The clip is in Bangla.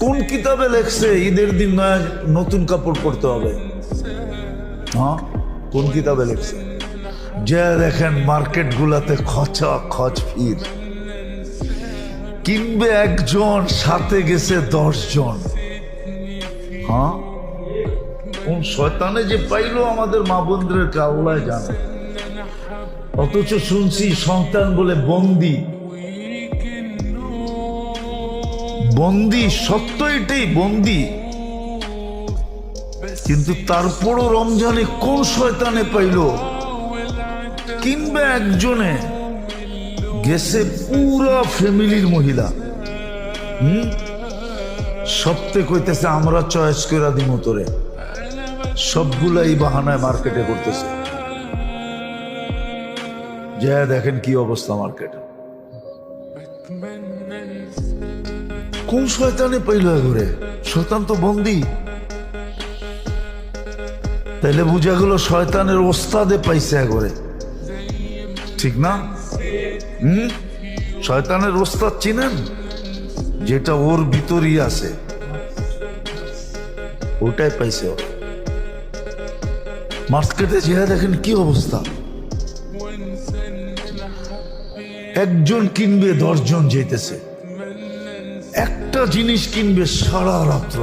কোন কিতাবে লেখছে ঈদের দিন নতুন কাপড় পরতে হবে? হ্যাঁ, কোন কিতাবে লেখছে? যে দেখেন মার্কেট গুলাতে খচা খচ ফির, কিনবে একজন, সাথে গেছে 10 জন। হ্যাঁ, কোন শয়তানে যে পাইলো আমাদের মা বোনদের আল্লাহ জানে। অথচ শুনছি সন্তান বলে বন্দি। বন্দি, সত্য এটাই, বন্দি। কিন্তু তারপরও রমজানে কোন শয়তানে পাইলো, কিনবে একজনে, গেছে পুরা ফ্যামিলির মহিলা। সপ্তাহে কইতেছে আমরা চয়েস করে দিমু তোরে। সবগুলাই বাহানায় মার্কেটে করতেছে। যা দেখেন কি অবস্থা মার্কেটে। কোন শয়তানে পাইল ঘুরে? শয়তান তো বন্দি। তাইলে বুঝা গেল শয়তানের ওস্তাদে পাইছে ঘরে, ঠিক না? শয়তানের ওস্তাদ চিনেন? যেটা ওর ভিতরই আছে, ওটাই পাইছে ওর। মার্কেটে যেটা দেখেন কি অবস্থা। একজন কিনবে 10 জন যেতেছে। একটা জিনিস কিনবে সারা রাত্র।